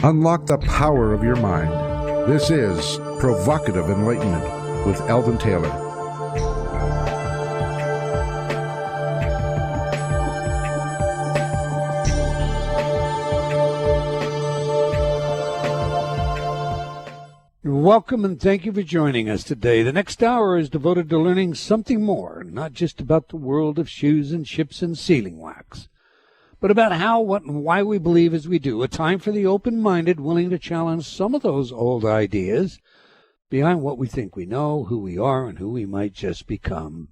Unlock the power of your mind. This is Provocative Enlightenment with Eldon Taylor. Welcome and thank you for joining us today. The next hour is devoted to learning something more, not just about the world of shoes and ships and sealing wax, but about how, what, and why we believe as we do. A time for the open-minded, willing to challenge some of those old ideas behind what we think we know, who we are, and who we might just become.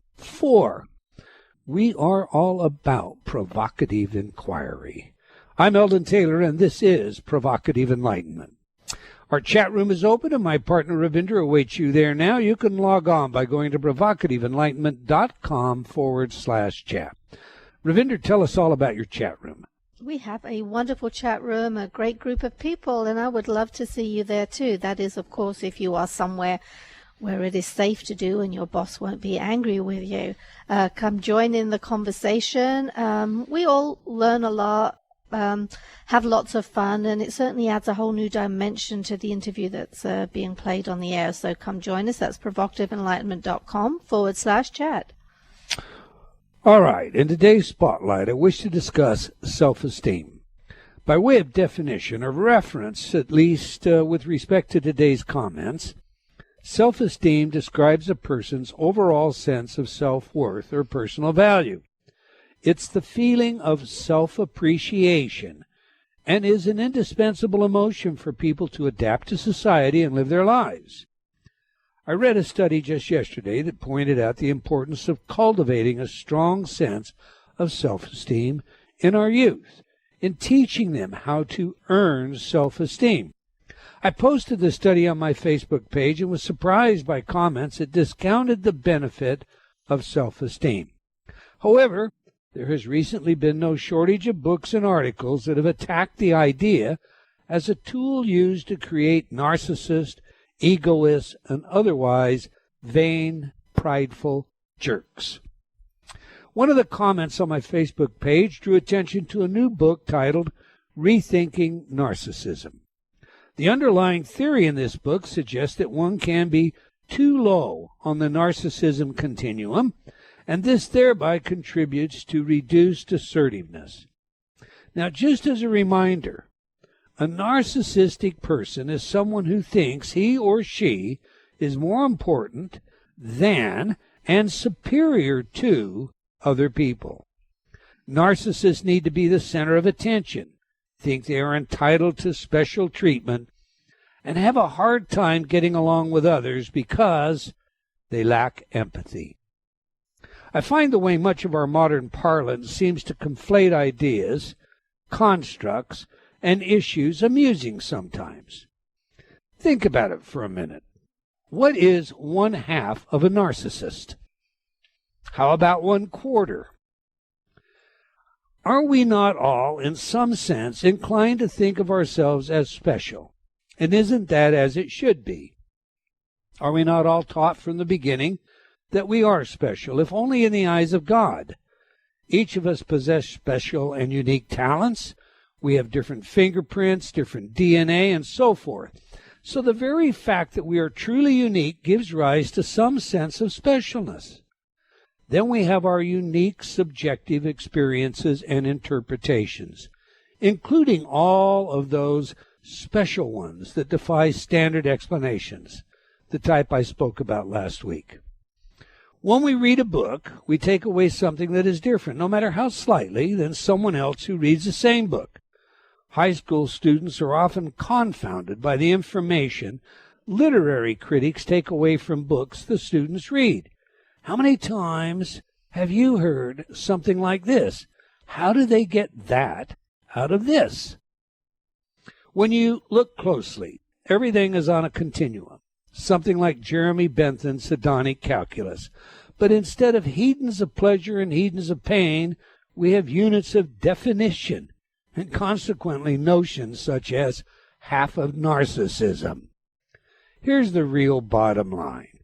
We are all about provocative inquiry. I'm Eldon Taylor, and this is Provocative Enlightenment. Our chat room is open, and my partner Ravinder awaits you there now. You can log on by going to provocativeenlightenment.com/chat. Ravinder, tell us all about your chat room. We have a wonderful chat room, a great group of people, and I would love to see you there too. That is, of course, if you are somewhere where it is safe to do and your boss won't be angry with you. Come join in the conversation. We all learn a lot. Have lots of fun, and it certainly adds a whole new dimension to the interview that's being played on the air. So come join us. That's provocativeenlightenment.com/chat. All right, in today's spotlight, I wish to discuss self-esteem. By way of definition or reference, at least with respect to today's comments, self-esteem describes a person's overall sense of self-worth or personal value. It's the feeling of self-appreciation and is an indispensable emotion for people to adapt to society and live their lives. I read a study just yesterday that pointed out the importance of cultivating a strong sense of self-esteem in our youth, in teaching them how to earn self-esteem. I posted the study on my Facebook page and was surprised by comments that discounted the benefit of self-esteem. However, there has recently been no shortage of books and articles that have attacked the idea as a tool used to create narcissists, egoists, and otherwise vain, prideful jerks. One of the comments on my Facebook page drew attention to a new book titled Rethinking Narcissism. The underlying theory in this book suggests that one can be too low on the narcissism continuum, and this thereby contributes to reduced assertiveness. Now, just as a reminder, a narcissistic person is someone who thinks he or she is more important than and superior to other people. Narcissists need to be the center of attention, think they are entitled to special treatment, and have a hard time getting along with others because they lack empathy. I find the way much of our modern parlance seems to conflate ideas, constructs, and issues amusing sometimes. Think about it for a minute. What is 1/2 of a narcissist? How about 1/4? Are we not all, in some sense, inclined to think of ourselves as special? And isn't that as it should be? Are we not all taught from the beginning that we are special, if only in the eyes of God? Each of us possess special and unique talents. We have different fingerprints, different DNA, and so forth. So the very fact that we are truly unique gives rise to some sense of specialness. Then we have our unique subjective experiences and interpretations, including all of those special ones that defy standard explanations, the type I spoke about last week. When we read a book, we take away something that is different, no matter how slightly, than someone else who reads the same book. High school students are often confounded by the information literary critics take away from books the students read. How many times have you heard something like this? How do they get that out of this? When you look closely, everything is on a continuum. Something like Jeremy Bentham's hedonic calculus. But instead of hedons of pleasure and hedons of pain, we have units of definition, and consequently notions such as half of narcissism. Here's the real bottom line.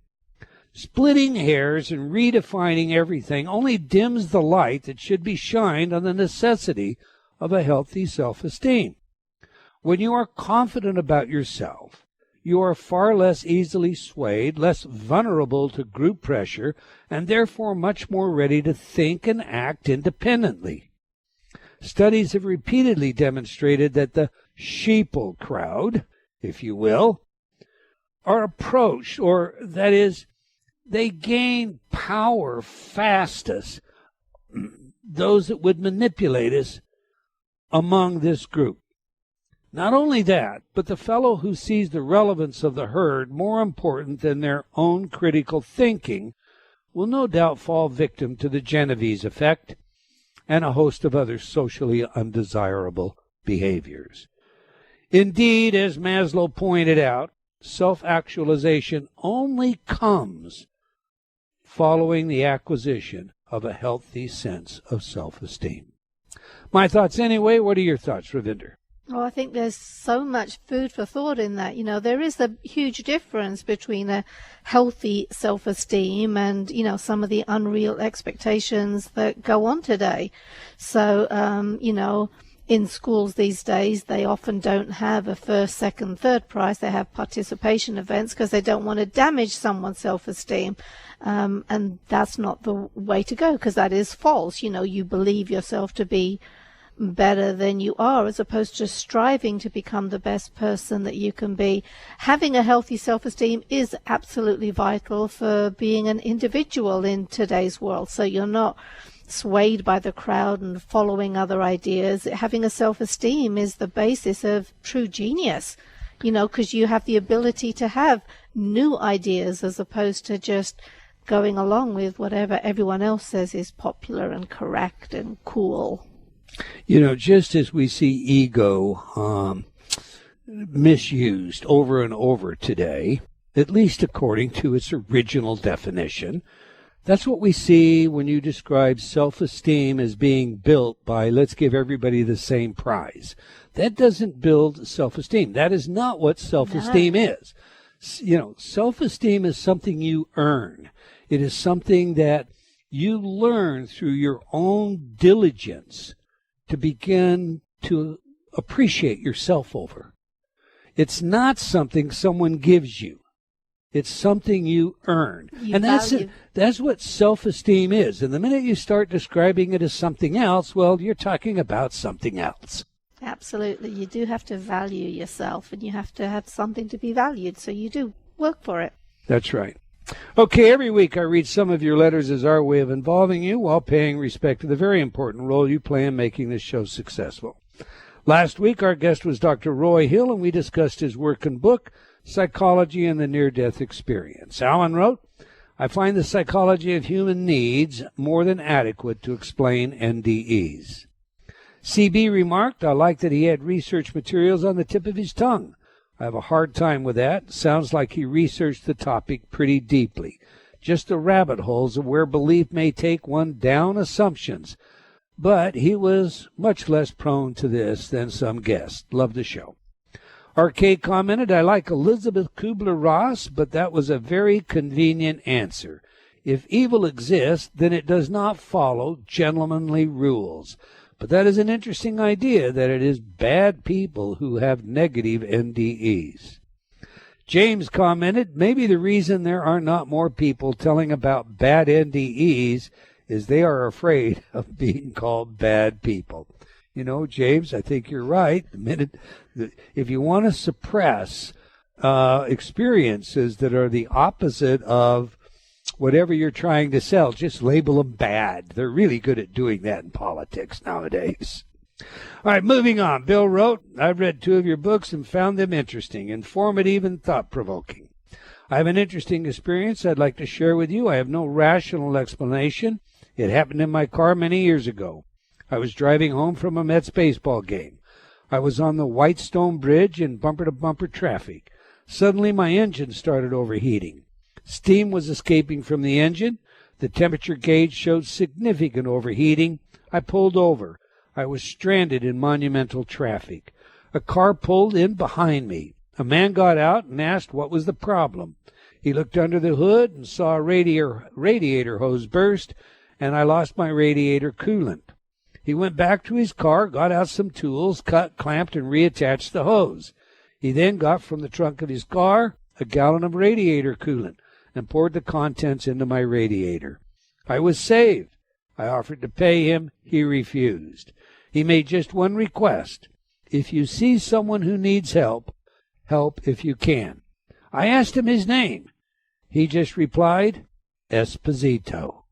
Splitting hairs and redefining everything only dims the light that should be shined on the necessity of a healthy self-esteem. When you are confident about yourself, you are far less easily swayed, less vulnerable to group pressure, and therefore much more ready to think and act independently. Studies have repeatedly demonstrated that the sheeple crowd, if you will, are approached, or that is, they gain power fastest, those that would manipulate us among this group. Not only that, but the fellow who sees the relevance of the herd more important than their own critical thinking will no doubt fall victim to the Genovese effect and a host of other socially undesirable behaviors. Indeed, as Maslow pointed out, self-actualization only comes following the acquisition of a healthy sense of self-esteem. My thoughts anyway. What are your thoughts, Ravinder? Oh, I think there's so much food for thought in that. There is a huge difference between a healthy self-esteem and, some of the unreal expectations that go on today. So, in schools these days, they often don't have a first, second, third prize. They have participation events because they don't want to damage someone's self-esteem. And that's not the way to go, because that is false. You believe yourself to be better than you are, as opposed to striving to become the best person that you can be. Having a healthy self-esteem is absolutely vital for being an individual in today's world. So you're not swayed by the crowd and following other ideas. Having a self-esteem is the basis of true genius, because you have the ability to have new ideas as opposed to just going along with whatever everyone else says is popular and correct and cool. Just as we see ego misused over and over today, at least according to its original definition, that's what we see when you describe self-esteem as being built by, let's give everybody the same prize. That doesn't build self-esteem. That is not what self-esteem is. Self-esteem is something you earn. It is something that you learn through your own diligence to begin to appreciate yourself over. It's not something someone gives you. It's something you earn. And that's what self-esteem is. And the minute you start describing it as something else, well, you're talking about something else. Absolutely. You do have to value yourself, and you have to have something to be valued. So you do work for it. That's right. Okay, every week I read some of your letters as our way of involving you while paying respect to the very important role you play in making this show successful. Last week, our guest was Dr. Roy Hill, and we discussed his work and book, Psychology and the Near-Death Experience. Alan wrote, I find the psychology of human needs more than adequate to explain NDEs. CB remarked, I like that he had research materials on the tip of his tongue. I have a hard time with that. Sounds like he researched the topic pretty deeply. Just the rabbit holes of where belief may take one down assumptions. But he was much less prone to this than some guests. Love the show. RK commented, I like Elizabeth Kubler-Ross, but that was a very convenient answer. If evil exists, then it does not follow gentlemanly rules. But that is an interesting idea, that it is bad people who have negative NDEs. James commented, maybe the reason there are not more people telling about bad NDEs is they are afraid of being called bad people. James, I think you're right. If you want to suppress experiences that are the opposite of whatever you're trying to sell, just label them bad. They're really good at doing that in politics nowadays. All right, moving on. Bill wrote, I've read 2 of your books and found them interesting, informative, and thought-provoking. I have an interesting experience I'd like to share with you. I have no rational explanation. It happened in my car many years ago. I was driving home from a Mets baseball game. I was on the Whitestone Bridge in bumper-to-bumper traffic. Suddenly, my engine started overheating. Steam was escaping from the engine. The temperature gauge showed significant overheating. I pulled over. I was stranded in monumental traffic. A car pulled in behind me. A man got out and asked what was the problem. He looked under the hood and saw a radiator hose burst, and I lost my radiator coolant. He went back to his car, got out some tools, cut, clamped, and reattached the hose. He then got from the trunk of his car a gallon of radiator coolant and poured the contents into my radiator. I was saved. I offered to pay him. He refused. He made just one request. If you see someone who needs help, help if you can. I asked him his name. He just replied, Esposito.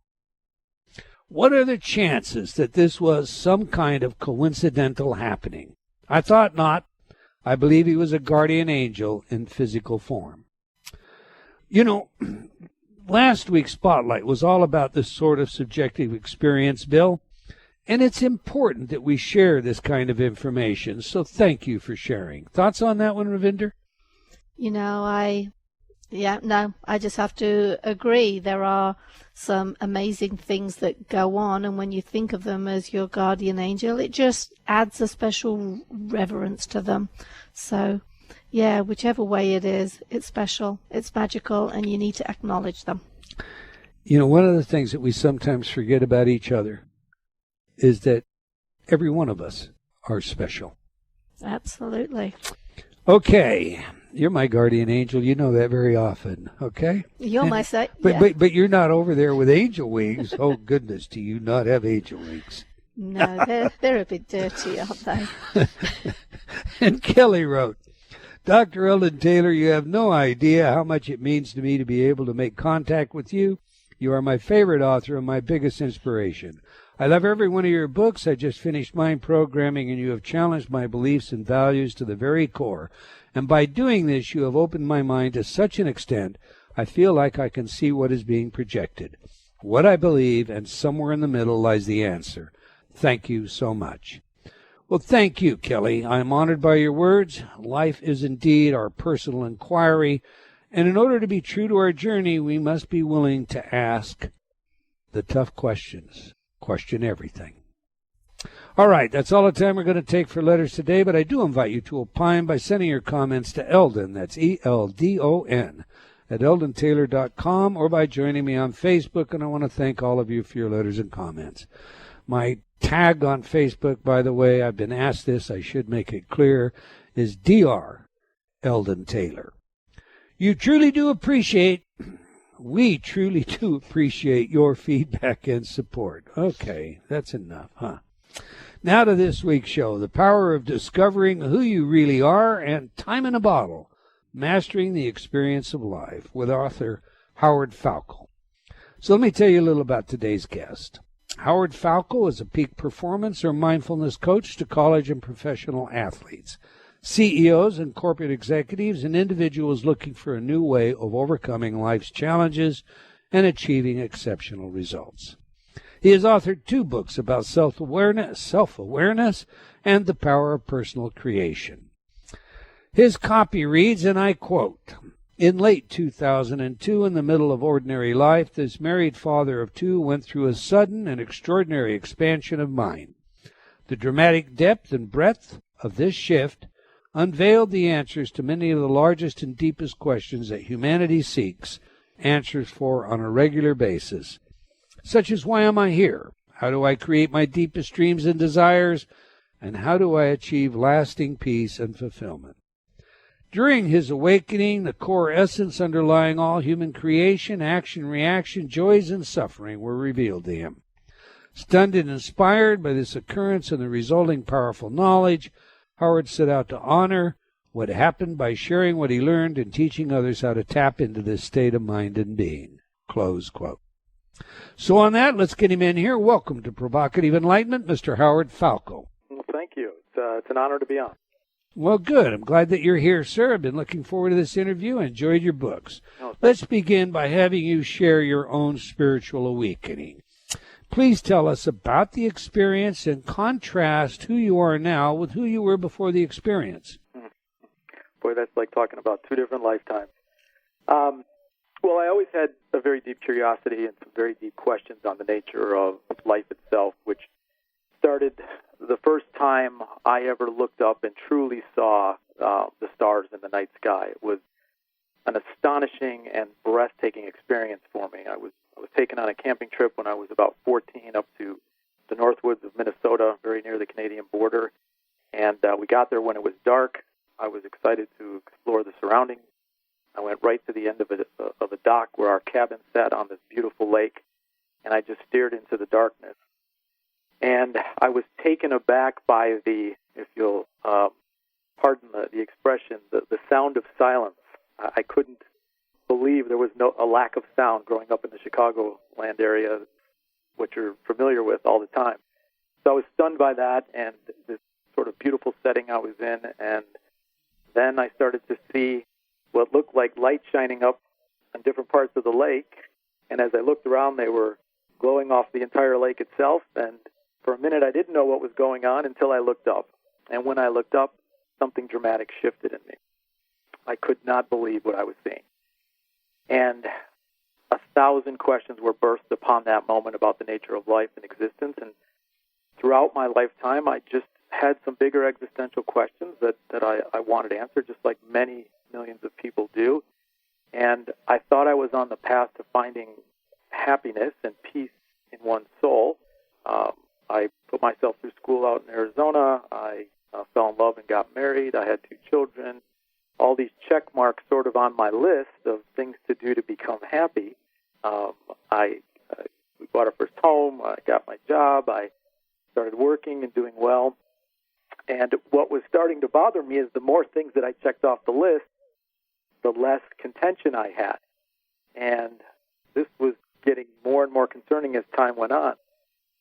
What are the chances that this was some kind of coincidental happening? I thought not. I believe he was a guardian angel in physical form. You know, last week's Spotlight was all about this sort of subjective experience, Bill, and it's important that we share this kind of information, so thank you for sharing. Thoughts on that one, Ravinder? You know, I just have to agree. There are some amazing things that go on, and when you think of them as your guardian angel, it just adds a special reverence to them. So, yeah, whichever way it is, it's special, it's magical, and you need to acknowledge them. You know, one of the things that we sometimes forget about each other is that every one of us are special. Absolutely. Okay. You're my guardian angel. You know that very often, okay? You're my side. But you're not over there with angel wings. Oh, goodness, do you not have angel wings? No, they're a bit dirty, aren't they? And Kelly wrote, Dr. Eldon Taylor, you have no idea how much it means to me to be able to make contact with you. You are my favorite author and my biggest inspiration. I love every one of your books. I just finished Mind Programming, and you have challenged my beliefs and values to the very core. And by doing this, you have opened my mind to such an extent, I feel like I can see what is being projected, what I believe, and somewhere in the middle lies the answer. Thank you so much. Well, thank you, Kelly. I am honored by your words. Life is indeed our personal inquiry, and in order to be true to our journey, we must be willing to ask the tough questions. Question everything. All right, that's all the time we're going to take for letters today, but I do invite you to opine by sending your comments to Eldon, that's ELDON, at eldontaylor.com, or by joining me on Facebook, and I want to thank all of you for your letters and comments. My tag on Facebook, by the way, I've been asked this, I should make it clear, is Dr. Eldon Taylor. We truly do appreciate your feedback and support. Okay, that's enough, huh? Now to this week's show, the power of discovering who you really are and time in a bottle, mastering the experience of life with author Howard Falco. So let me tell you a little about today's guest. Howard Falco is a peak performance or mindfulness coach to college and professional athletes, CEOs and corporate executives, and individuals looking for a new way of overcoming life's challenges and achieving exceptional results. He has authored 2 books about self-awareness, and the power of personal creation. His copy reads, and I quote, in late 2002, in the middle of ordinary life, this married father of 2 went through a sudden and extraordinary expansion of mind. The dramatic depth and breadth of this shift unveiled the answers to many of the largest and deepest questions that humanity seeks answers for on a regular basis, such as why am I here? How do I create my deepest dreams and desires? And how do I achieve lasting peace and fulfillment? During his awakening, the core essence underlying all human creation, action, reaction, joys, and suffering were revealed to him. Stunned and inspired by this occurrence and the resulting powerful knowledge, Howard set out to honor what happened by sharing what he learned and teaching others how to tap into this state of mind and being. Close quote. So on that, let's get him in here. Welcome to Provocative Enlightenment, Mr. Howard Falco. Well, thank you. It's an honor to be on. Well, good. I'm glad that you're here, sir. I've been looking forward to this interview. I enjoyed your books. Let's begin by having you share your own spiritual awakening. Please tell us about the experience and contrast who you are now with who you were before the experience. Boy, that's like talking about 2 different lifetimes. Well, I always had a very deep curiosity and some very deep questions on the nature of life itself, which started the first time I ever looked up and truly saw the stars in the night sky. It was an astonishing and breathtaking experience for me. I was taken on a camping trip when I was about 14 up to the Northwoods of Minnesota, very near the Canadian border. And we got there when it was dark. I was excited to explore the surroundings. I went right to the end of a dock where our cabin sat on this beautiful lake, and I just stared into the darkness. And I was taken aback by the, if you'll pardon the expression, the sound of silence. I couldn't believe there was a lack of sound growing up in the Chicagoland area, which you're familiar with all the time. So I was stunned by that and this sort of beautiful setting I was in, and then I started to see what looked like light shining up on different parts of the lake, and as I looked around, they were glowing off the entire lake itself, and for a minute I didn't know what was going on until I looked up, and when I looked up, something dramatic shifted in me. I could not believe what I was seeing, and 1,000 questions were burst upon that moment about the nature of life and existence, and throughout my lifetime, I just had some bigger existential questions that I wanted answered, just like many millions of people do. And I thought I was on the path to finding happiness and peace in one's soul. I put myself through school out in Arizona. I fell in love and got married. I had 2 children. All these check marks sort of on my list of things to do to become happy. We bought our first home. I got my job. I started working and doing well. And what was starting to bother me is the more things that I checked off the list, the less contention I had. And this was getting more and more concerning as time went on.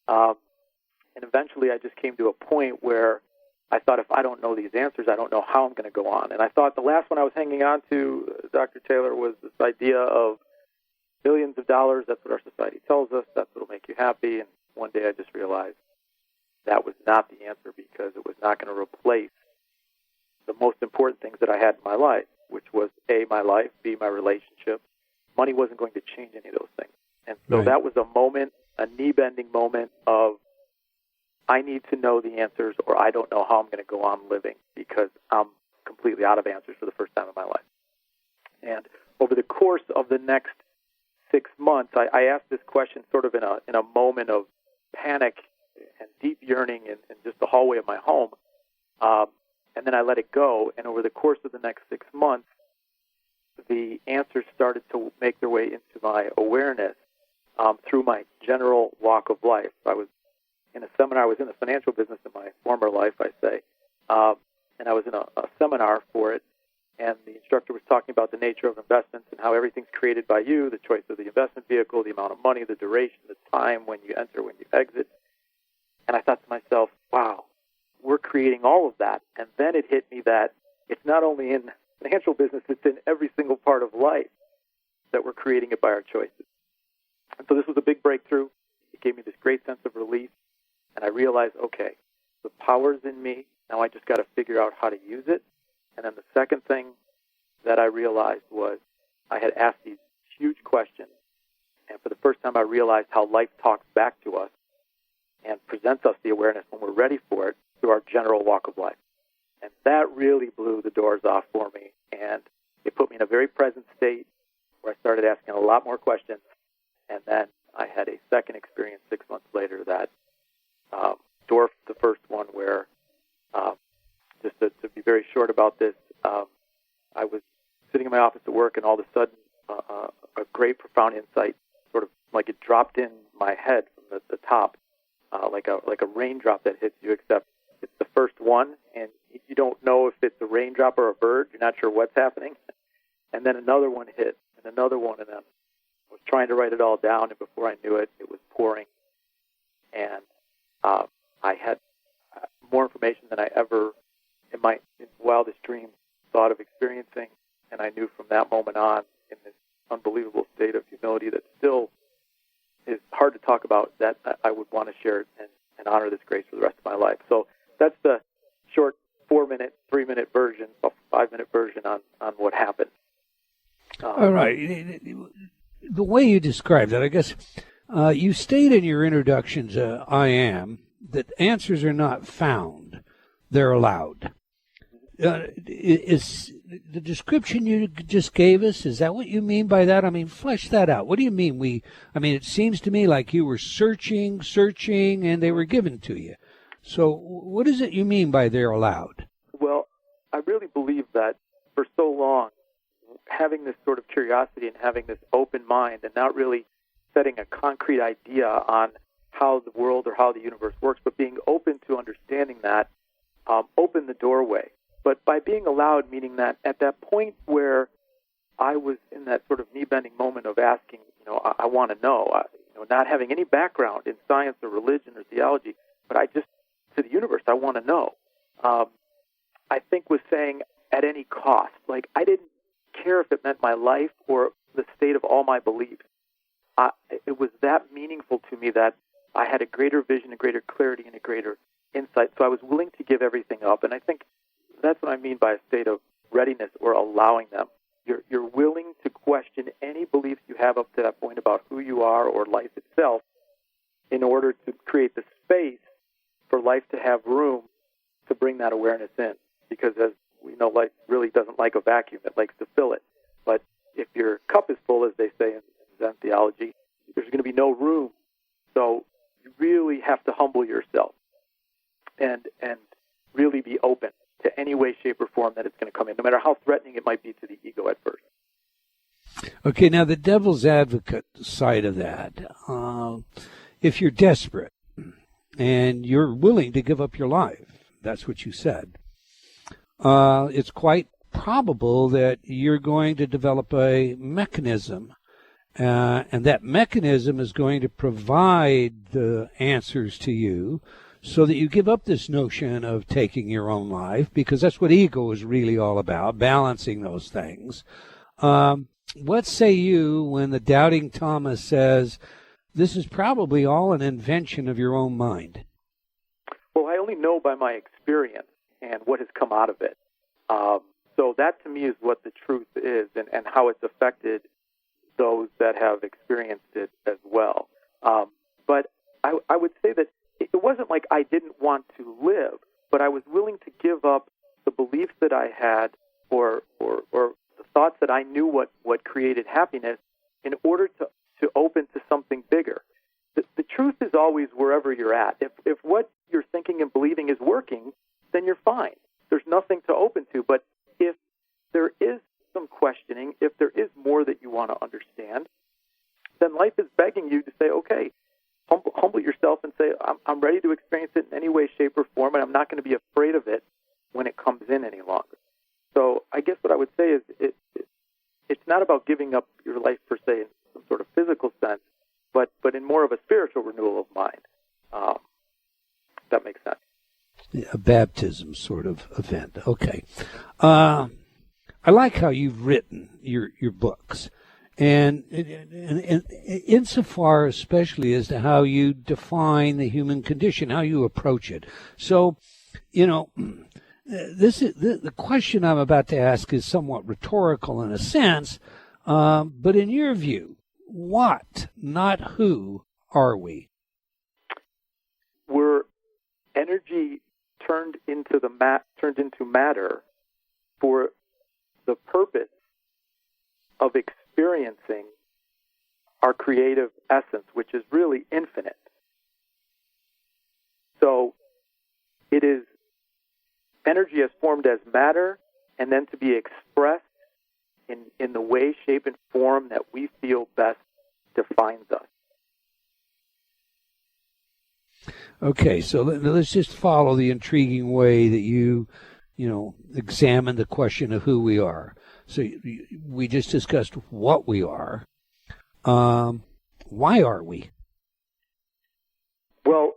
And eventually I just came to a point where I thought, if I don't know these answers, I don't know how I'm going to go on. And I thought the last one I was hanging on to, Dr. Taylor, was this idea of billions of dollars. That's what our society tells us. That's what will make you happy. And one day I just realized that was not the answer, because it was not going to replace the most important things that I had in my life, which was A, my life, B, my relationship. Money wasn't going to change any of those things. And so Right. that was a moment, a knee-bending moment of, I need to know the answers, or I don't know how I'm going to go on living, because I'm completely out of answers for the first time in my life. And over the course of the next 6 months, I asked this question sort of in a moment of panic and deep yearning in just the hallway of my home. And then I let it go. And over the course of the next 6 months, the answers started to make their way into my awareness through my general walk of life. I was in a seminar. I was in the financial business in my former life, I say. And I was in a seminar for it. And the instructor was talking about the nature of investments and how everything's created by you, the choice of the investment vehicle, the amount of money, the duration, the time, when you enter, when you exit. And I thought to myself, wow, we're creating all of that. And then it hit me that it's not only in financial business, it's in every single part of life that we're creating it by our choices. And so this was a big breakthrough. It gave me this great sense of relief. And I realized, okay, the power's in me. Now I just got to figure out how to use it. And then the second thing that I realized was I had asked these huge questions. And for the first time, I realized how life talks back to us and presents us the awareness when we're ready for it through our general walk of life. And that really blew the doors off for me. And it put me in a very present state where I started asking a lot more questions. And then I had a second experience 6 months later that dwarfed the first one, where, just to be very short about this, I was sitting in my office at work, and all of a sudden a great profound insight, sort of like it dropped in my head from the top, like a raindrop that hits you, except it's the first one, and you don't know if it's a raindrop or a bird. You're not sure what's happening. And then another one hit, and another one, and then I was trying to write it all down, and before I knew it, it was pouring. And I had more information than I ever, in my wildest dreams, thought of experiencing. And I knew from that moment on, in this unbelievable state of humility that still is hard to talk about, that I would want to share it and honor this grace for the rest of my life. So that's the short 4-minute, 3-minute version, 5-minute version on what happened. All right. The way you described that, I guess, you state in your introduction to I Am that answers are not found, they're allowed. Is the description you just gave us, is that what you mean by that? I mean, flesh that out. What do you mean? It seems to me like you were searching, and they were given to you. So what is it you mean by they're allowed? Well, I really believe that for so long, having this sort of curiosity and having this open mind and not really setting a concrete idea on how the world or how the universe works, but being open to understanding that, opened the doorway. But by being allowed, meaning that at that point where I was in that sort of knee-bending moment of asking, I want to know, not having any background in science or religion or theology, but to the universe, I want to know. I think was saying at any cost. Like, I didn't care if it meant my life or the state of all my beliefs. It was that meaningful to me that I had a greater vision, a greater clarity, and a greater insight. So I was willing to give everything up. And I think that's what I mean by a state of readiness or allowing them. You're willing to question any beliefs you have up to that point about who you are or life itself in order to create the space for life to have room to bring that awareness in. Because as we know, life really doesn't like a vacuum. It likes to fill it. But if your cup is full, as they say in Zen theology, there's going to be no room. So you really have to humble yourself and really be open to any way, shape, or form that it's going to come in, no matter how threatening it might be to the ego at first. Okay, now the devil's advocate side of that, if you're desperate and you're willing to give up your life, that's what you said, it's quite probable that you're going to develop a mechanism, and that mechanism is going to provide the answers to you so that you give up this notion of taking your own life, because that's what ego is really all about, balancing those things. What say you when the doubting Thomas says, this is probably all an invention of your own mind? Well, I only know by my experience and what has come out of it. So that to me is what the truth is and how it's affected those that have experienced it as well. But I would say that it wasn't like I didn't want to live, but I was willing to give up the beliefs that I had or the thoughts that I knew what created happiness in order to open to something bigger. The truth is always wherever you're at. If what you're thinking and believing is working, then you're fine. There's nothing to open to. But if there is some questioning, if there is more that you want to understand, then life is begging you to say, okay, humble yourself and say, I'm ready to experience it in any way, shape, or form, and I'm not going to be afraid of it when it comes in any longer. So I guess what I would say is it's not about giving up your life per se in some sort of physical sense, but in more of a spiritual renewal of mind. If that makes sense. A baptism sort of event. Okay. I like how you've written your books. And insofar especially as to how you define the human condition, how you approach it. So, this is the question I'm about to ask is somewhat rhetorical in a sense, but in your view, what, not who, are we? We're energy turned into matter for the purpose of experiencing our creative essence, which is really infinite. So it is energy as formed as matter and then to be expressed in the way, shape, and form that we feel best defines us. Okay, so let's just follow the intriguing way that you examine the question of who we are. So we just discussed what we are. Why are we? Well,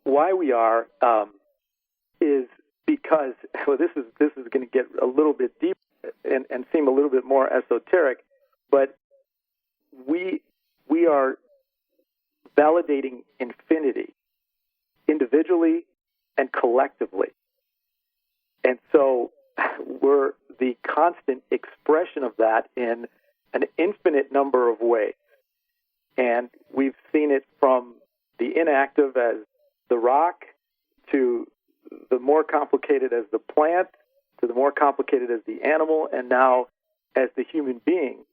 why we are is because, well, this is going to get a little bit deep and seem a little bit more esoteric, but we are validating infinity individually and collectively. And so we're the constant expression of that in an infinite number of ways. And we've seen it from the inactive as the rock to the more complicated as the plant to the more complicated as the animal, and now as the human being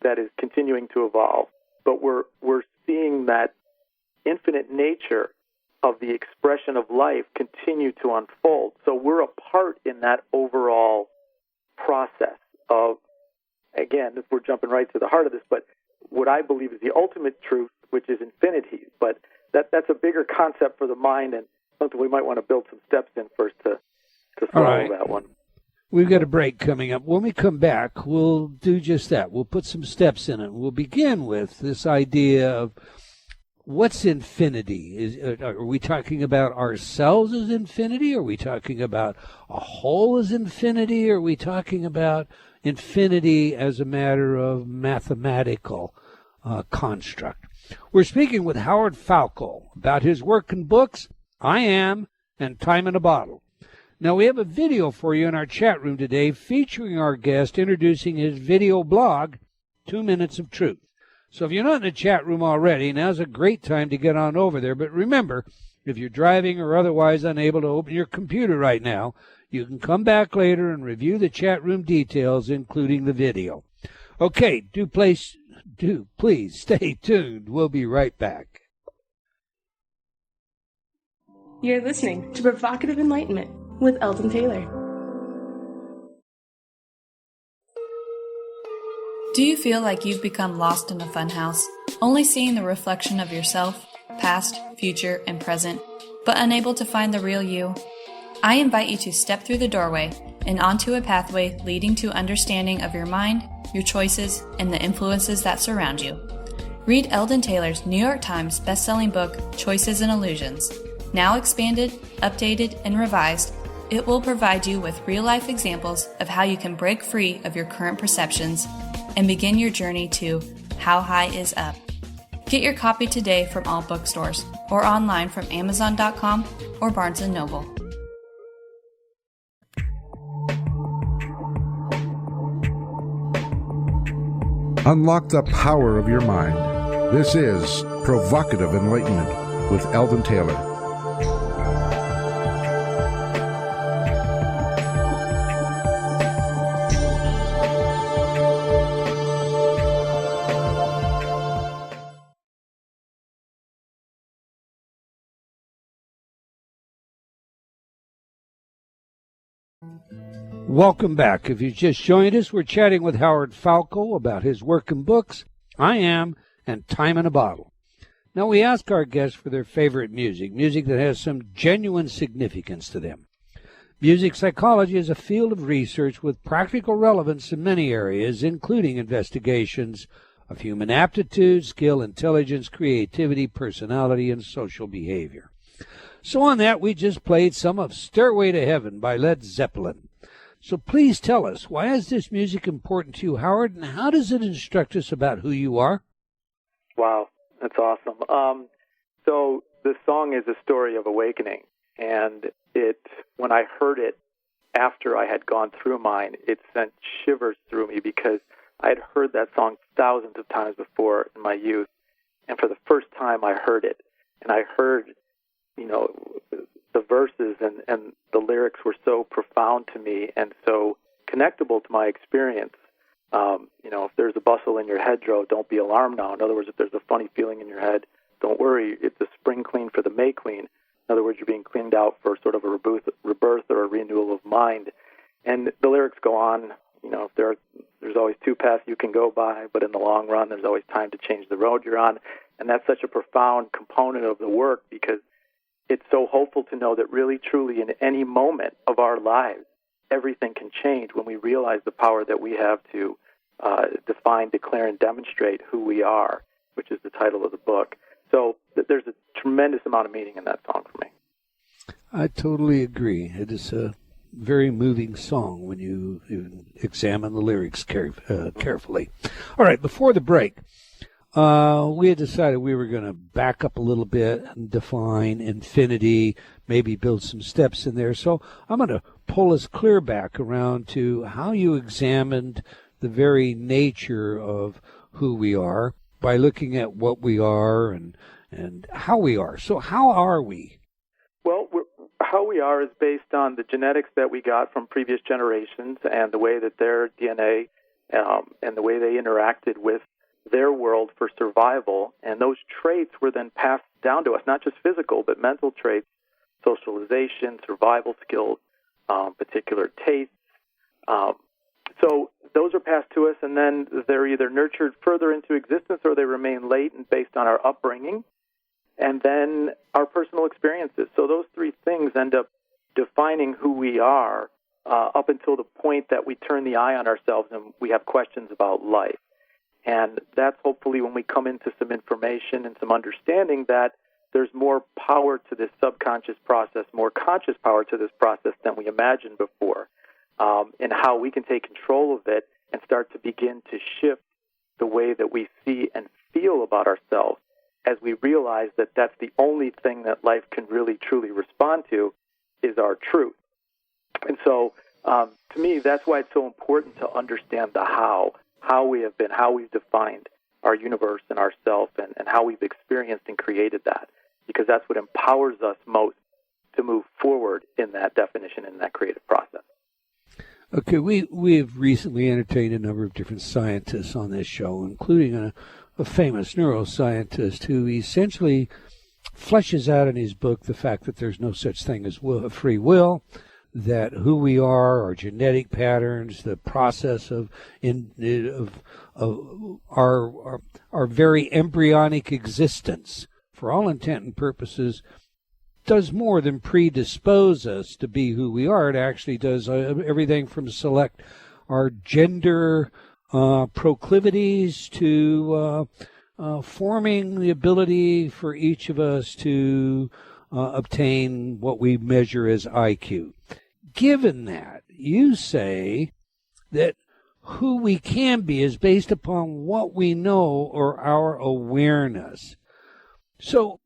that is continuing to evolve. But we're seeing that infinite nature of the expression of life continue to unfold. So we're a part in that overall process of, again, if we're jumping right to the heart of this, but what I believe is the ultimate truth, which is infinity. But that's a bigger concept for the mind, and something we might want to build some steps in first to follow that one. We've got a break coming up. When we come back, we'll do just that. We'll put some steps in it. We'll begin with this idea of what's infinity? Are we talking about ourselves as infinity? Are we talking about a whole as infinity? Are we talking about infinity as a matter of mathematical construct? We're speaking with Howard Falco about his work and books, I Am and Time in a Bottle. Now, we have a video for you in our chat room today featuring our guest introducing his video blog, 2 Minutes of Truth. So if you're not in the chat room already, now's a great time to get on over there. But remember, if you're driving or otherwise unable to open your computer right now, you can come back later and review the chat room details, including the video. Okay, do please stay tuned. We'll be right back. You're listening to Provocative Enlightenment with Eldon Taylor. Do you feel like you've become lost in a funhouse, only seeing the reflection of yourself, past, future, and present, but unable to find the real you? I invite you to step through the doorway and onto a pathway leading to understanding of your mind, your choices, and the influences that surround you. Read Eldon Taylor's New York Times best-selling book, Choices and Illusions. Now expanded, updated, and revised, it will provide you with real-life examples of how you can break free of your current perceptions and begin your journey to How High is Up. Get your copy today from all bookstores or online from Amazon.com or Barnes & Noble. Unlock the power of your mind. This is Provocative Enlightenment with Eldon Taylor. Welcome back. If you just joined us, we're chatting with Howard Falco about his work and books, I Am and Time in a Bottle. Now, we ask our guests for their favorite music that has some genuine significance to them. Music psychology is a field of research with practical relevance in many areas, including investigations of human aptitude, skill, intelligence, creativity, personality, and social behavior. So on that, we just played some of Stairway to Heaven by Led Zeppelin. So please tell us, why is this music important to you, Howard, and how does it instruct us about who you are? Wow, that's awesome. So the song is a story of awakening, and when I heard it after I had gone through mine, it sent shivers through me because I had heard that song thousands of times before in my youth, and for the first time I heard it, and I heard, the verses and the lyrics were so profound to me and so connectable to my experience. If there's a bustle in your head, don't be alarmed now. In other words, if there's a funny feeling in your head, don't worry. It's a spring clean for the May clean. In other words, you're being cleaned out for sort of a rebirth or a renewal of mind. And the lyrics go on. There's always two paths you can go by, but in the long run, there's always time to change the road you're on. And that's such a profound component of the work because it's so hopeful to know that really, truly, in any moment of our lives, everything can change when we realize the power that we have to define, declare, and demonstrate who we are, which is the title of the book. So there's a tremendous amount of meaning in that song for me. I totally agree. It is a very moving song when you examine the lyrics carefully. All right, before the break, we had decided we were going to back up a little bit and define infinity, maybe build some steps in there. So I'm going to pull us clear back around to how you examined the very nature of who we are by looking at what we are and how we are. So how are we? Well, how we are is based on the genetics that we got from previous generations and the way that their DNA and the way they interacted with their world for survival. And those traits were then passed down to us, not just physical, but mental traits, socialization, survival skills, particular tastes. So those are passed to us, and then they're either nurtured further into existence or they remain latent based on our upbringing, and then our personal experiences. So those three things end up defining who we are up until the point that we turn the eye on ourselves and we have questions about life. And that's hopefully when we come into some information and some understanding that there's more power to this subconscious process, more conscious power to this process than we imagined before, and how we can take control of it and start to begin to shift the way that we see and feel about ourselves as we realize that that's the only thing that life can really, truly respond to is our truth. And so, to me, that's why it's so important to understand the how we have been, how we've defined our universe and ourself, and how we've experienced and created that, because that's what empowers us most to move forward in that definition, in that creative process. Okay, we've recently entertained a number of different scientists on this show, including a famous neuroscientist who essentially fleshes out in his book the fact that there's no such thing as free will, that who we are, our genetic patterns, the process of our very embryonic existence, for all intent and purposes, does more than predispose us to be who we are. It actually does everything from select our gender proclivities to forming the ability for each of us to obtain what we measure as IQ. Given that, you say that who we can be is based upon what we know or our awareness. So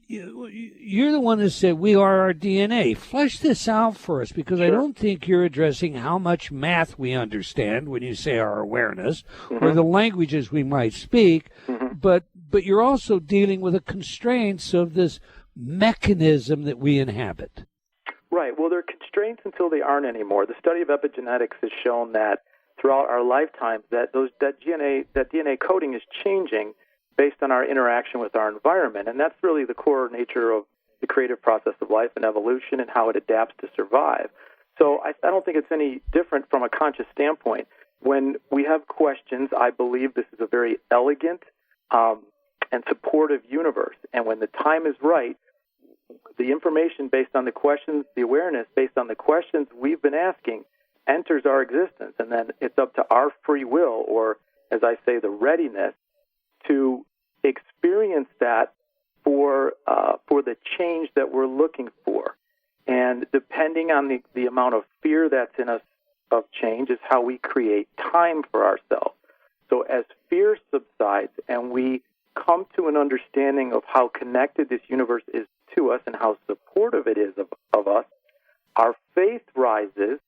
you're the one that said we are our DNA. Flesh this out for us, because I don't think you're addressing how much math we understand when you say our awareness, or the languages we might speak, but you're also dealing with the constraints of this mechanism that we inhabit. Right. Well, they're constraints until they aren't anymore. The study of epigenetics has shown that throughout our lifetimes that DNA coding is changing based on our interaction with our environment. And that's really the core nature of the creative process of life and evolution and how it adapts to survive. So I don't think it's any different from a conscious standpoint. When we have questions, I believe this is a very elegant and supportive universe. And when the time is right, the information based on the questions, the awareness based on the questions we've been asking enters our existence. And then it's up to our free will, or as I say, the readiness, to experience that for the change that we're looking for. And depending on the amount of fear that's in us of change is how we create time for ourselves. So as fear subsides and we come to an understanding of how connected this universe is to us and how supportive it is of us, our faith rises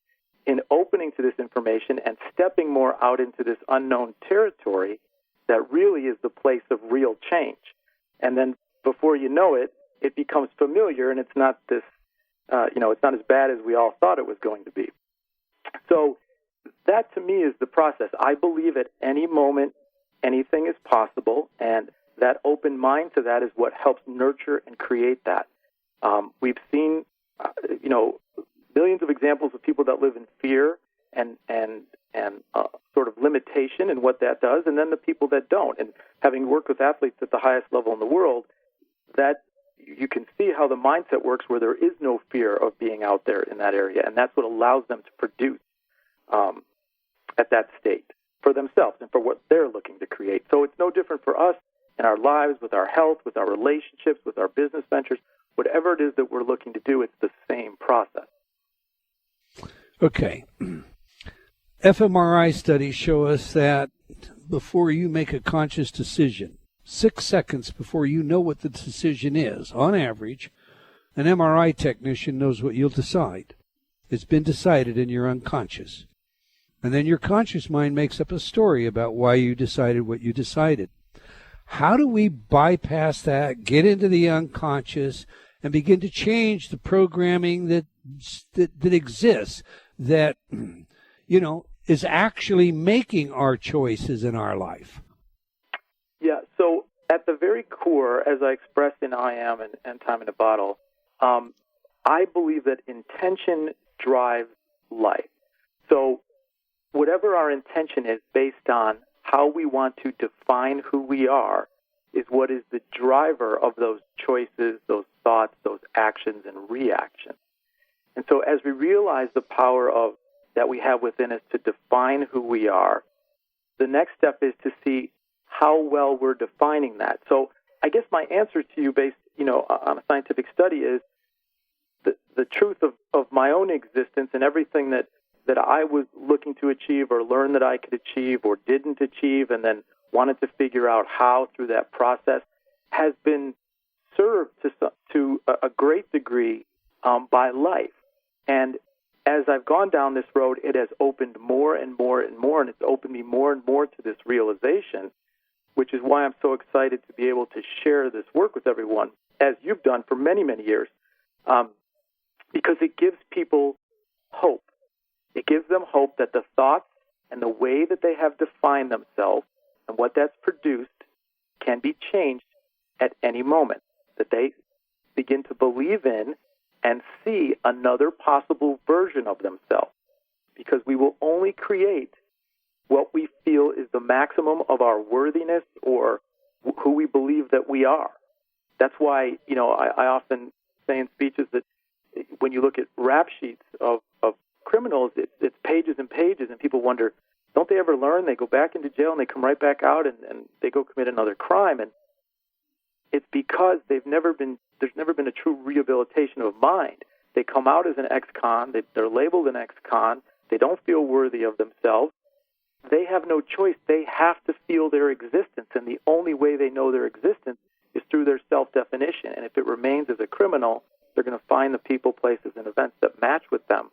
in opening to this information and stepping more out into this unknown territory that really is the place of real change. And then before you know it, it becomes familiar, and it's not this, it's not as bad as we all thought it was going to be. So that to me is the process. I believe at any moment anything is possible, and that open mind to that is what helps nurture and create that. We've seen, millions of examples of people that live in fear and sort of limitation and what that does, and then the people that don't. And having worked with athletes at the highest level in the world, that you can see how the mindset works where there is no fear of being out there in that area, and that's what allows them to produce at that state for themselves and for what they're looking to create. So it's no different for us in our lives, with our health, with our relationships, with our business ventures. Whatever it is that we're looking to do, it's the same process. Okay. fMRI studies show us that before you make a conscious decision, 6 seconds before you know what the decision is, on average, an MRI technician knows what you'll decide. It's been decided in your unconscious. And then your conscious mind makes up a story about why you decided what you decided. How do we bypass that, get into the unconscious, and begin to change the programming that exists, that, is actually making our choices in our life. Yeah, so at the very core, as I expressed in I Am and Time in a Bottle, I believe that intention drives life. So whatever our intention is based on how we want to define who we are is what is the driver of those choices, those thoughts, those actions and reactions. And so as we realize the power of that we have within us to define who we are, the next step is to see how well we're defining that. So I guess my answer to you based, on a scientific study is the truth of my own existence and everything that I was looking to achieve or learn that I could achieve or didn't achieve and then wanted to figure out how through that process has been served to a great degree by life. And as I've gone down this road, it has opened more and more and more, and it's opened me more and more to this realization, which is why I'm so excited to be able to share this work with everyone, as you've done for many, many years, because it gives people hope. It gives them hope that the thoughts and the way that they have defined themselves and what that's produced can be changed at any moment, that they begin to believe in and see another possible version of themselves, because we will only create what we feel is the maximum of our worthiness or who we believe that we are. That's why, I often say in speeches that when you look at rap sheets of criminals, it's pages and pages, and people wonder, don't they ever learn? They go back into jail and they come right back out and they go commit another crime. And it's because there's never been a true rehabilitation of mind. They come out as an ex-con, they're labeled an ex-con, they don't feel worthy of themselves. They have no choice. They have to feel their existence, and the only way they know their existence is through their self-definition. And if it remains as a criminal, they're going to find the people, places, and events that match with them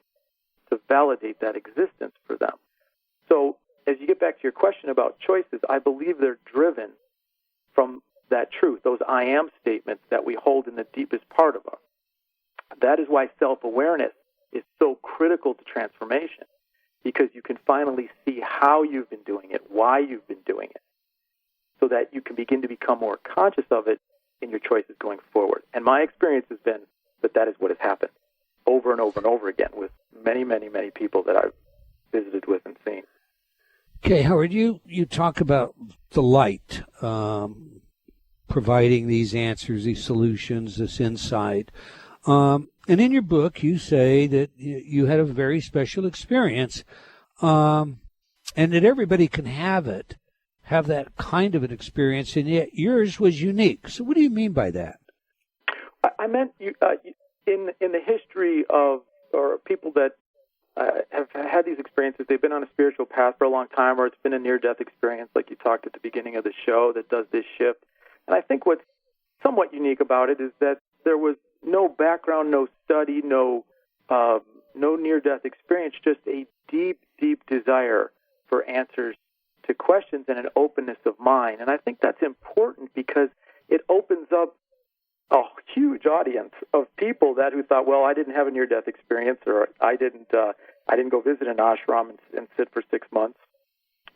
to validate that existence for them. So as you get back to your question about choices, I believe they're driven from that truth, those I am statements that we hold in the deepest part of us. That is why self-awareness is so critical to transformation, because you can finally see how you've been doing it, why you've been doing it, so that you can begin to become more conscious of it in your choices going forward. And my experience has been that is what has happened over and over and over again with many, many, many people that I've visited with and seen. Okay, Howard, you talk about the light providing these answers, these solutions, this insight. And in your book, you say that you had a very special experience, and that everybody can have that kind of an experience, and yet yours was unique. So what do you mean by that? I meant in the history of or people that have had these experiences, they've been on a spiritual path for a long time, or it's been a near-death experience like you talked at the beginning of the show that does this shift. And I think what's somewhat unique about it is that there was no background, no study, no near-death experience, just a deep, deep desire for answers to questions and an openness of mind. And I think that's important because it opens up a huge audience of people who thought, well, I didn't have a near-death experience, or I didn't go visit an ashram and sit for 6 months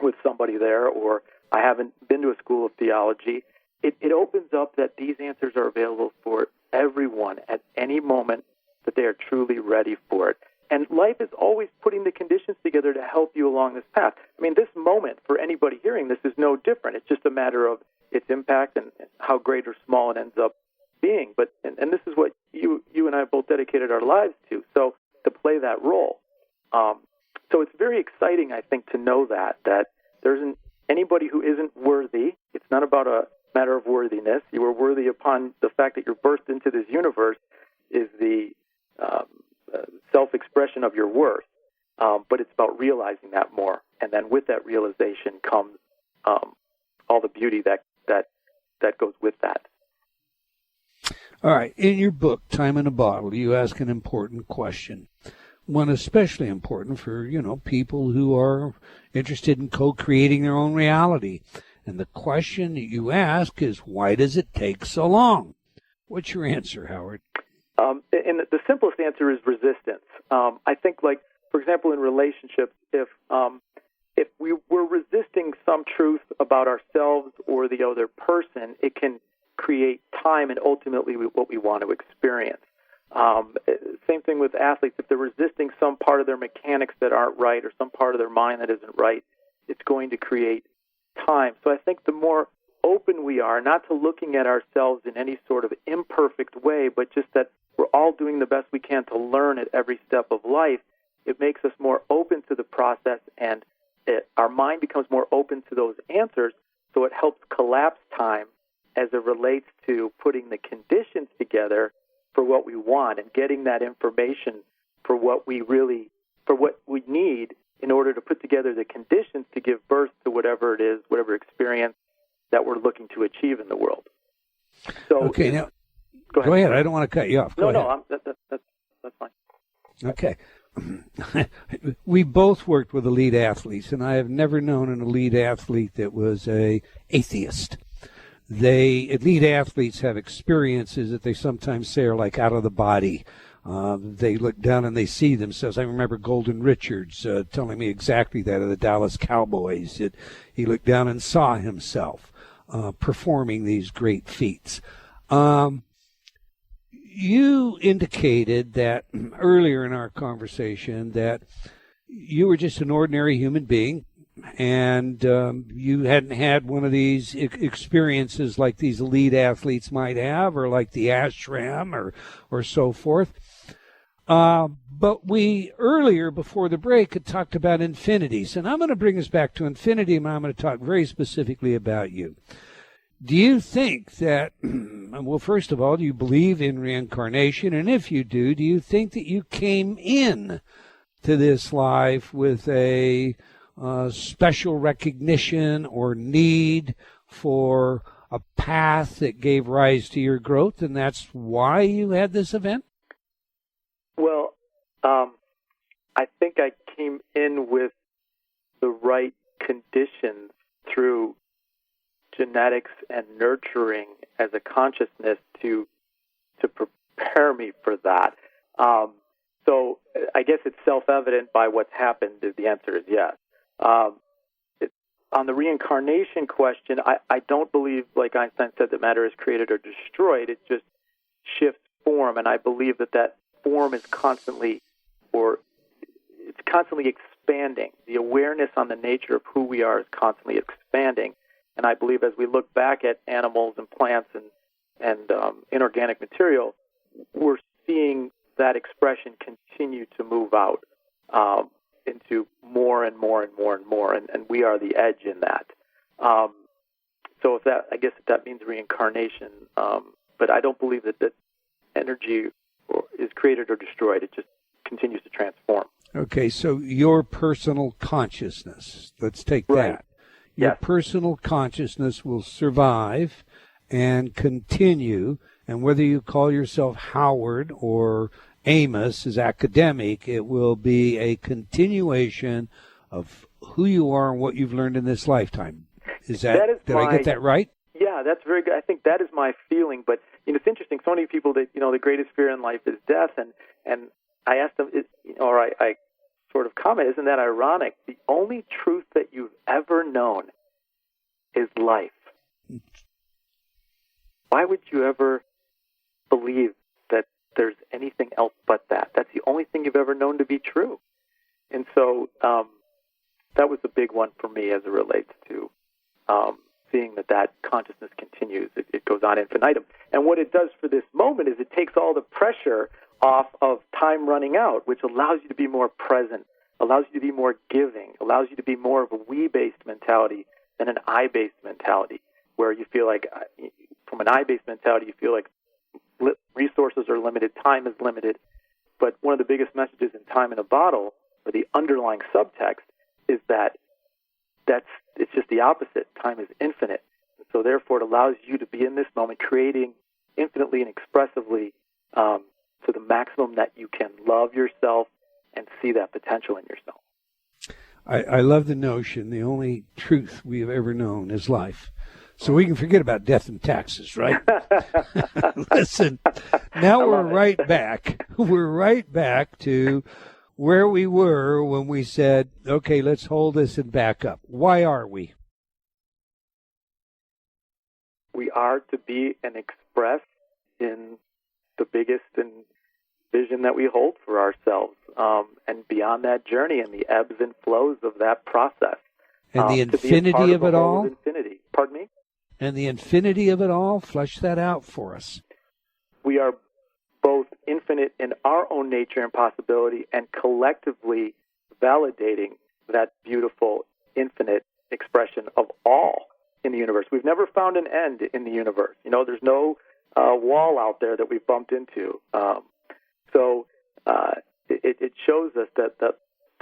with somebody there, or I haven't been to a school of theology. It opens up that these answers are available for everyone at any moment that they are truly ready for it. And life is always putting the conditions together to help you along this path. I mean, this moment, for anybody hearing this, is no different. It's just a matter of its impact and how great or small it ends up being. But and this is what you and I both dedicated our lives to, so to play that role. So it's very exciting, I think, to know that there isn't anybody who isn't worthy. It's not about a matter of worthiness. You are worthy upon the fact that you're birthed into this universe is the self-expression of your worth. But it's about realizing that more. And then with that realization comes all the beauty that goes with that. All right. In your book, Time in a Bottle, you ask an important question. One especially important for, people who are interested in co-creating their own reality. And the question that you ask is, why does it take so long? What's your answer, Howard? And the simplest answer is resistance. I think, like, for example, in relationships, if we were resisting some truth about ourselves or the other person, it can create time and ultimately what we want to experience. Same thing with athletes. If they're resisting some part of their mechanics that aren't right or some part of their mind that isn't right, it's going to create time. So I think the more open we are, not to looking at ourselves in any sort of imperfect way, but just that we're all doing the best we can to learn at every step of life, it makes us more open to the process, and our mind becomes more open to those answers, so it helps collapse time as it relates to putting the conditions together for what we want and getting that information for what we need in order to put together the conditions to give birth to whatever it is, whatever experience that we're looking to achieve in the world. So, okay, now go ahead. I don't want to cut you off. That's fine. Okay. We both worked with elite athletes, and I have never known an elite athlete that was a atheist. Elite athletes have experiences that they sometimes say are like out of the body. They look down and they see themselves. I remember Golden Richards telling me exactly that of the Dallas Cowboys. He looked down and saw himself performing these great feats. You indicated that earlier in our conversation that you were just an ordinary human being, and you hadn't had one of these experiences like these elite athletes might have, or like the ashram or so forth. But we earlier, before the break, had talked about infinities, and I'm going to bring us back to infinity, and I'm going to talk very specifically about you. Do you think that, well, first of all, do you believe in reincarnation? And if you do you think that you came in to this life with a special recognition or need for a path that gave rise to your growth, and that's why you had this event? Well, I think I came in with the right conditions through genetics and nurturing as a consciousness to prepare me for that. So I guess it's self-evident by what's happened. The answer is yes. On the reincarnation question, I don't believe, like Einstein said, that matter is created or destroyed. It just shifts form, and I believe that form is constantly expanding. The awareness on the nature of who we are is constantly expanding. And I believe as we look back at animals and plants and inorganic material, we're seeing that expression continue to move out into more and more and more and more, and we are the edge in that. So I guess that means reincarnation, but I don't believe that energy is created or destroyed. It just continues to transform. Okay, so your personal consciousness, let's take right. that. Your personal consciousness will survive and continue, and whether you call yourself Howard or Amos as academic, it will be a continuation of who you are and what you've learned in this lifetime. Did I get that right? Yeah, that's very good. I think that is my feeling. But it's interesting. So many people that the greatest fear in life is death, and I asked them, I sort of comment, isn't that ironic? The only truth that you've ever known is life. Why would you ever believe that there's anything else but that? That's the only thing you've ever known to be true. And so that was the big one for me as it relates to seeing that consciousness continues. It goes on infinitum. And what it does for this moment is it takes all the pressure off of time running out, which allows you to be more present, allows you to be more giving, allows you to be more of a we-based mentality than an I-based mentality, where you feel like, from an I-based mentality, you feel like resources are limited, time is limited. But one of the biggest messages in Time in a Bottle, or the underlying subtext, is that it's just the opposite. Time is infinite. And so therefore it allows you to be in this moment, creating infinitely and expressively to the maximum that you can love yourself and see that potential in yourself. I love the notion the only truth we have ever known is life. So we can forget about death and taxes, right? Listen, now we're right back. We're right back to where we were when we said, okay, let's hold this and back up. Why are we? We are to be and express in the biggest vision that we hold for ourselves, and beyond that journey and the ebbs and flows of that process. And the infinity of it all? Infinity. Pardon me? And the infinity of it all? Flesh that out for us. We are both infinite in our own nature and possibility, and collectively validating that beautiful, infinite expression of all in the universe. We've never found an end in the universe. There's no wall out there that we've bumped into. So it shows us that,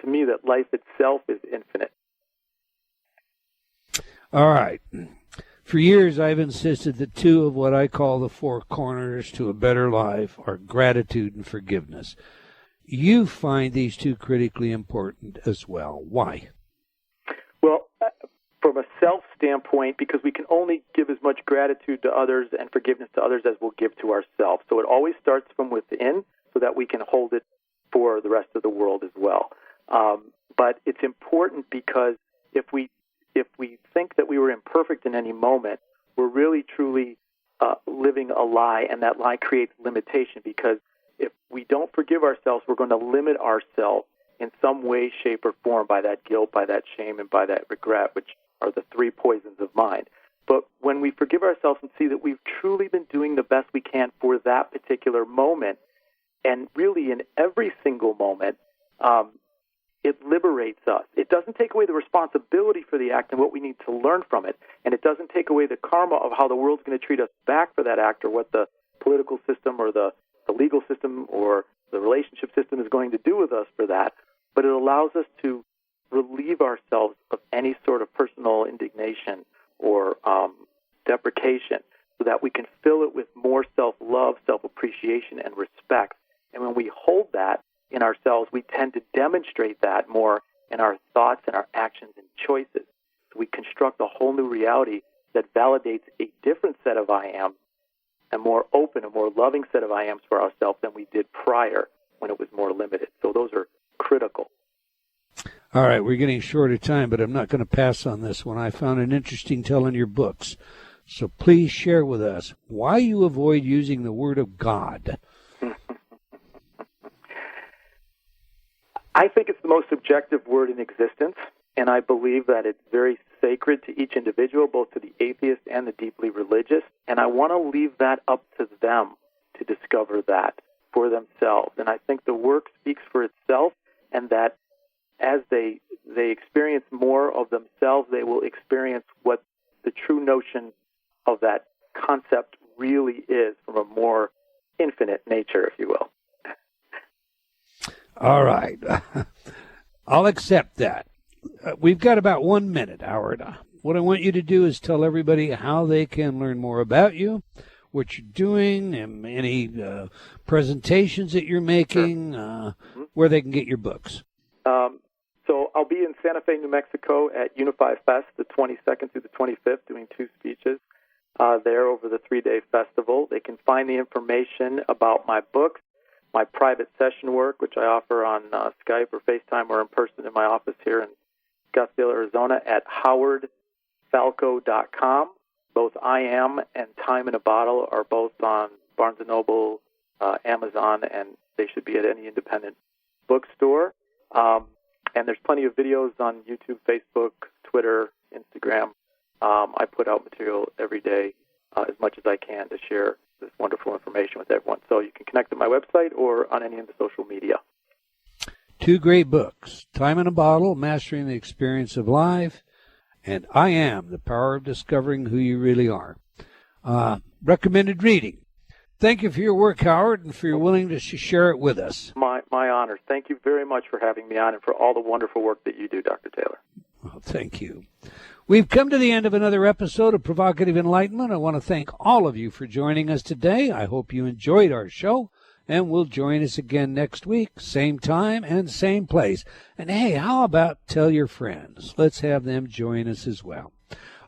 to me, that life itself is infinite. All right. For years, I've insisted that two of what I call the four corners to a better life are gratitude and forgiveness. You find these two critically important as well. Why? Well, from a self standpoint, because we can only give as much gratitude to others and forgiveness to others as we'll give to ourselves. So it always starts from within so that we can hold it for the rest of the world as well. But it's important because if we think that we were imperfect in any moment, we're really, truly living a lie, and that lie creates limitation, because if we don't forgive ourselves, we're going to limit ourselves in some way, shape, or form by that guilt, by that shame, and by that regret, which are the three poisons of mind. But when we forgive ourselves and see that we've truly been doing the best we can for that particular moment, and really in every single moment, it liberates us. It doesn't take away the responsibility for the act and what we need to learn from it. And it doesn't take away the karma of how the world's going to treat us back for that act, or what the political system or the legal system or the relationship system is going to do with us for that. But it allows us to relieve ourselves of any sort of personal indignation or deprecation, so that we can fill it with more self-love, self-appreciation, and respect. And when we hold that in ourselves, we tend to demonstrate that more in our thoughts and our actions and choices. So we construct a whole new reality that validates a different set of I am, a more open, a more loving set of I ams for ourselves than we did prior when it was more limited. So those are critical. All right, we're getting short of time, but I'm not going to pass on this one. I found an interesting tell in your books. So please share with us why you avoid using the word of God. I think it's the most subjective word in existence, and I believe that it's very sacred to each individual, both to the atheist and the deeply religious, and I want to leave that up to them to discover that for themselves. And I think the work speaks for itself, and that as they experience more of themselves, they will experience what the true notion of that concept really is from a more infinite nature, if you will. All right. I'll accept that. We've got about 1 minute, Howard. What I want you to do is tell everybody how they can learn more about you, what you're doing, and any presentations that you're making, where they can get your books. So I'll be in Santa Fe, New Mexico at Unify Fest the 22nd through the 25th, doing 2 speeches there over the 3-day festival. They can find the information about my books, my private session work, which I offer on Skype or FaceTime or in person in my office here in Scottsdale, Arizona, at howardfalco.com. Both I Am and Time in a Bottle are both on Barnes & Noble, Amazon, and they should be at any independent bookstore. And there's plenty of videos on YouTube, Facebook, Twitter, Instagram. I put out material every day as much as I can to share this wonderful information with everyone. So you can connect to my website or on any of the social media. 2 great books, Time in a Bottle, Mastering the Experience of Life, and I Am, The Power of Discovering Who You Really Are. Recommended reading. Thank you for your work, Howard, and for your willingness to share it with us. My honor. Thank you very much for having me on and for all the wonderful work that you do, Dr. Taylor. Well, thank you. We've come to the end of another episode of Provocative Enlightenment. I want to thank all of you for joining us today. I hope you enjoyed our show, and will join us again next week, same time and same place. And hey, how about tell your friends? Let's have them join us as well.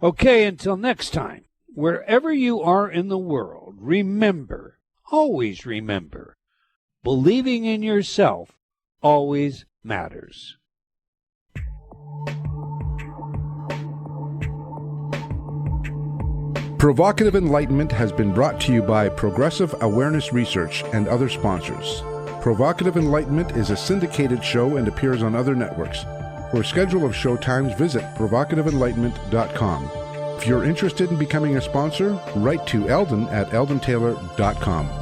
Okay, until next time, wherever you are in the world, remember, always remember, believing in yourself always matters. Provocative Enlightenment has been brought to you by Progressive Awareness Research and other sponsors. Provocative Enlightenment is a syndicated show and appears on other networks. For a schedule of show times, visit provocativeenlightenment.com. If you're interested in becoming a sponsor, write to Eldon at eldontaylor.com.